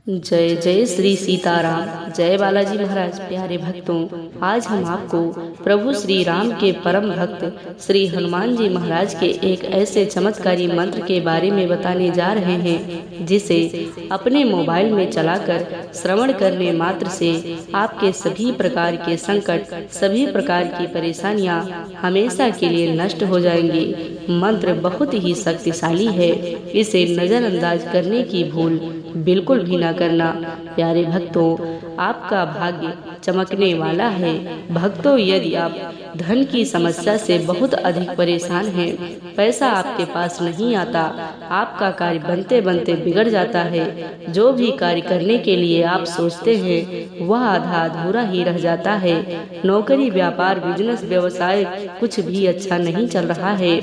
जय जय श्री सीताराम। जय बालाजी महाराज। प्यारे भक्तों, आज हम आपको प्रभु श्री राम के परम भक्त श्री हनुमान जी महाराज के एक ऐसे चमत्कारी मंत्र के बारे में बताने जा रहे हैं जिसे अपने मोबाइल में चलाकर श्रवण करने मात्र से आपके सभी प्रकार के संकट, सभी प्रकार की परेशानियां हमेशा के लिए नष्ट हो जाएंगी। मंत्र बहुत ही शक्तिशाली है, इसे नजरअंदाज करने की भूल बिल्कुल भी ना करना। प्यारे भक्तों, आपका भाग्य चमकने वाला है। भक्तों, यदि आप धन की समस्या से बहुत अधिक परेशान हैं, पैसा आपके पास नहीं आता, आपका कार्य बनते बनते बिगड़ जाता है, जो भी कार्य करने के लिए आप सोचते हैं वह आधा अधूरा ही रह जाता है, नौकरी, व्यापार, बिजनेस, व्यवसाय कुछ भी अच्छा नहीं चल रहा है,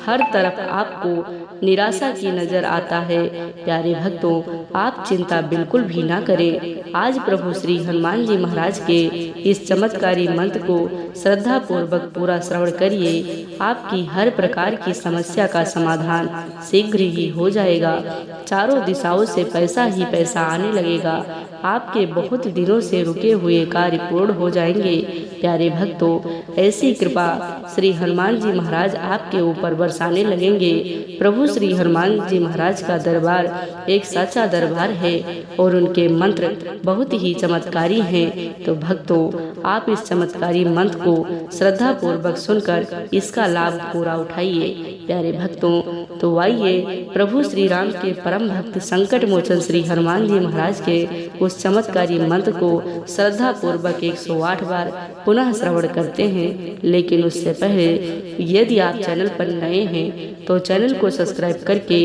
हर तरफ आपको निराशा की नजर आता है, प्यारे भक्तों, आप चिंता बिल्कुल भी ना करें। आज प्रभु श्री हनुमान जी महाराज के इस चमत्कारी मंत्र को श्रद्धा पूर्वक पूरा श्रवण करिए। आपकी हर प्रकार की समस्या का समाधान शीघ्र ही हो जाएगा। चारों दिशाओं से पैसा ही पैसा आने लगेगा। आपके बहुत दिनों से रुके हुए कार्य पूर्ण हो जाएंगे। प्यारे भक्तों, ऐसी कृपा श्री हनुमान जी महाराज आपके ऊपर बरसाने लगेंगे। प्रभु श्री हनुमान जी महाराज का दरबार एक सच्चा दरबार है और उनके मंत्र बहुत ही चमत्कारी हैं। तो भक्तों, आप इस चमत्कारी मंत्र को श्रद्धा पूर्वक सुनकर इसका लाभ पूरा उठाइए। प्यारे भक्तों, तो आइए प्रभु श्री राम के परम भक्त संकट मोचन श्री हनुमान जी महाराज के उस चमत्कारी मंत्र को श्रद्धा पूर्वक 108 बार पुनः श्रवण करते हैं। लेकिन उससे पहले यदि आप चैनल पर नए हैं तो चैनल को सब्सक्राइब करके,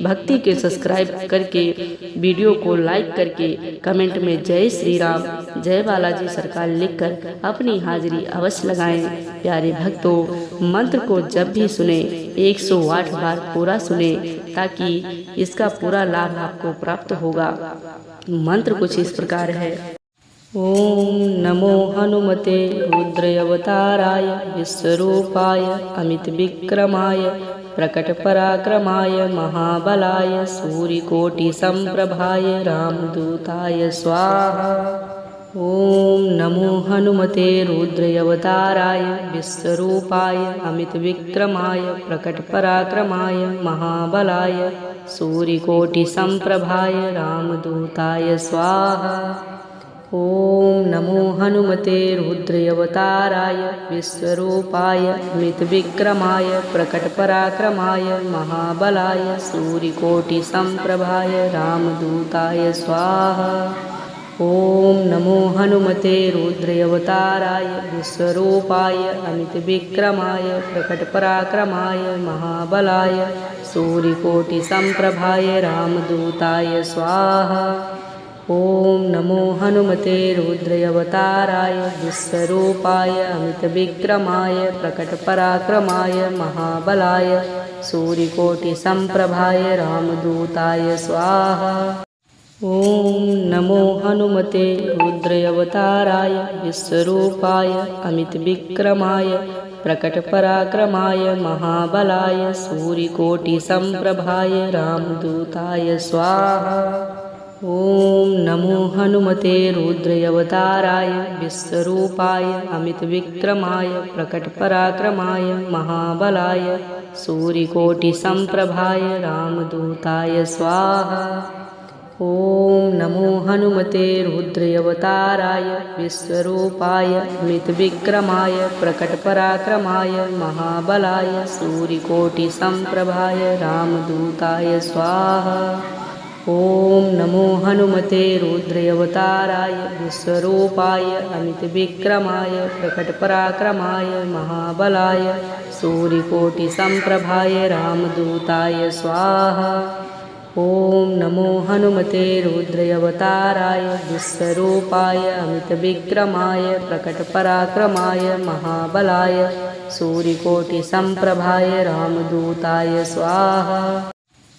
भक्ति के सब्सक्राइब करके, वीडियो को लाइक करके, कमेंट में जय श्री राम, जय बालाजी सरकार लिखकर अपनी हाजिरी अवश्य लगाएं। प्यारे भक्तों, मंत्र को जब भी सुने 108 बार पूरा सुने ताकि इसका पूरा लाभ आपको प्राप्त होगा। मंत्र कुछ इस प्रकार है। ओम नमो हनुमते रुद्रावताराय विश्वरूपाय अमित विक्रमाय प्रकट पराक्रमाय महाबलाय सूर्यकोटि संप्रभाय रामदूताय स्वाहा। ओम नमो हनुमते रुद्रावताराय विश्वरूपाय अमित विक्रमाय प्रकट पराक्रमाय महाबलाय सूर्यकोटि संप्रभाय रामदूताय स्वाहा। ओम नमो हनुमते रुद्रावताराय विश्वरूपाय अमित विक्रमाय प्रकट पराक्रमाय महाबलाय सूर्यकोटि संप्रभाय रामदूताय स्वाहा। ओम नमो हनुमते रुद्रावताराय विश्वरूपाय अमित विक्रमाय प्रकट पराक्रमाय महाबलाय सूर्यकोटि संप्रभाय रामदूताय स्वाहा। ओम नमो हनुमते रुद्रावताराय विश्वरूपाय अमित विक्रमाय प्रकट पराक्रमाय महाबलाय सूर्यकोटि संप्रभाय रामदूताय स्वाहा। ओम नमो हनुमते रुद्रावताराय विश्वरूपाय अमित विक्रमाय प्रकट पराक्रमाय महाबलाय सूर्यकोटि संप्रभाय रामदूताय स्वाहा। ओम नमो हनुमते रुद्रावताराय विश्वरूपाय अमित विक्रमाय प्रकट पराक्रमाय महाबलाय सूर्यकोटि संप्रभाय रामदूताय स्वाहा। ओम नमो हनुमते रुद्रावताराय विश्वरूपाय अमित विक्रमाय प्रकट पराक्रमाय महाबलाय सूर्यकोटि संप्रभाय रामदूताय स्वाहा। ओम नमो हनुमते रुद्रावताराय विश्वरूपाय अमित विक्रमाय प्रकट पराक्रमाय महाबलाय सूर्यकोटि संप्रभाय रामदूताय स्वाहा। ओम नमो हनुमते रुद्रावताराय विश्वरूपाय अमित विक्रमाय प्रकट पराक्रमाय महाबलाय सूर्यकोटि संप्रभाय रामदूताय स्वाहा।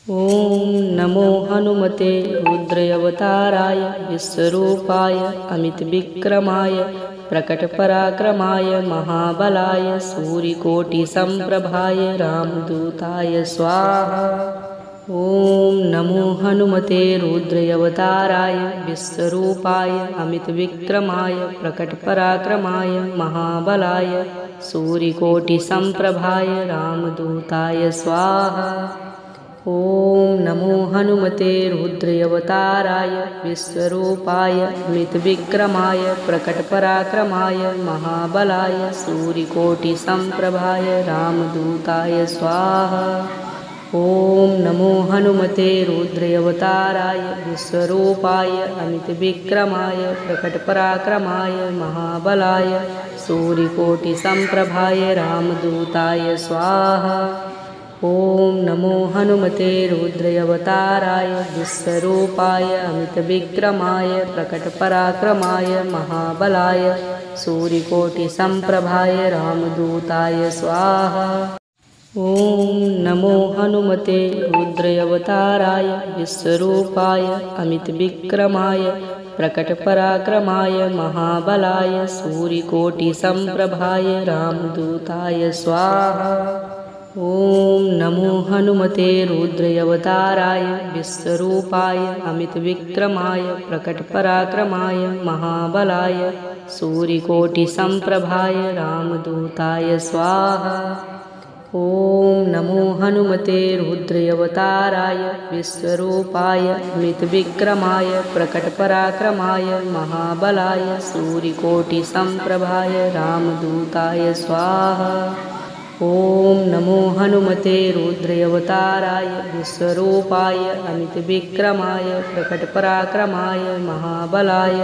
ओम नमो हनुमते रुद्रावताराय विश्वरूपाय अमित विक्रमाय प्रकट पराक्रमाय महाबलाय सूर्यकोटि संप्रभाय रामदूताय स्वाहा। ॐ नमो हनुमते रुद्रावताराय विश्वरूपाय अमितविक्रमाय प्रकटपराक्रमाय महाबलाय सूर्यकोटिसम्प्रभाय रामदूताय स्वाहा। ॐ नमो हनुमते रुद्रावताराय विश्वरूपाय अमितविक्रमाय प्रकटपराक्रमाय महाबलाय सूर्यकोटिसम्प्रभाय रामदूताय स्वाहा। ॐ नमो हनुमते रुद्रावताराय विश्वरूपाय अमितविक्रमाय प्रकटपराक्रमाय महाबलाय सूर्यकोटिसम्प्रभाय रामदूताय स्वाहा। ॐ नमो हनुमते रुद्रावताराय विश्वरूपाय अमितविक्रमाय प्रकटपराक्रमाय महाबलाय सूर्यकोटिसम्प्रभाय रामदूताय स्वाहा। ॐ नमो हनुमते रुद्रावताराय विश्वरूपाय अमितविक्रमाय प्रकटपराक्रमाय महाबलाय सूर्यकोटिसम्प्रभाय रामदूताय स्वाहा। ॐ नमो हनुमते रुद्रावताराय विश्वरूपाय अमितविक्रमाय प्रकटपराक्रमाय महाबलाय सूर्यकोटिसम्प्रभाय रामदूताय स्वाहा। ॐ नमो हनुमते रुद्रावताराय विश्वरूपाय अमितविक्रमाय प्रकटपराक्रमाय महाबलाय सूर्यकोटिसम्प्रभाय रामदूताय स्वाहा। ॐ नमो हनुमते रुद्रावताराय विश्वरूपाय अमितविक्रमाय प्रकटपराक्रमाय महाबलाय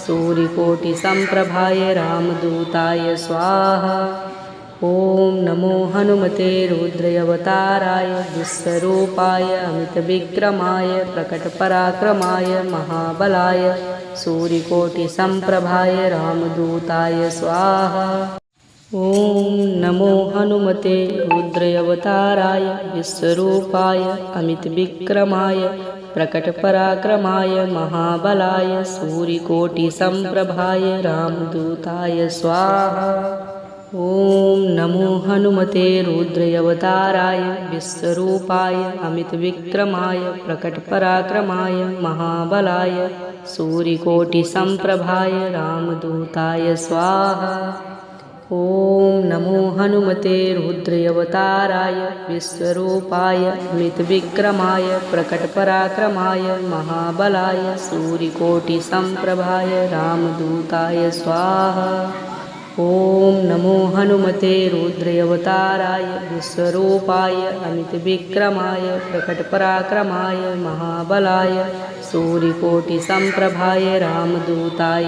सूर्यकोटिसम्प्रभाय रामदूताय स्वाहा। ॐ नमो हनुमते रुद्रावताराय विश्वरूपाय अमितविक्रमाय प्रकटपराक्रमाय महाबलाय सूर्यकोटिसम्प्रभाय रामदूताय स्वाहा। ॐ नमो हनुमते रुद्रावताराय विश्वरूपाय अमितविक्रमाय प्रकटपराक्रमाय महाबलाय सूर्यकोटिसम्प्रभाय रामदूताय स्वाहा। ॐ नमो हनुमते रुद्रावताराय विश्वरूपाय अमितविक्रमाय प्रकटपराक्रमाय महाबलाय सूर्यकोटिसम्प्रभाय रामदूताय स्वाहा। ॐ नमो हनुमते रुद्रावताराय विश्वरूपाय अमितविक्रमाय प्रकटपराक्रमाय महाबलाय सूर्यकोटिसम्प्रभाय रामदूताय स्वाहा। ॐ नमो हनुमते रुद्रावताराय विश्वरूपाय अमितविक्रमाय प्रकटपराक्रमाय महाबलाय सूर्यकोटिसम्प्रभाय रामदूताय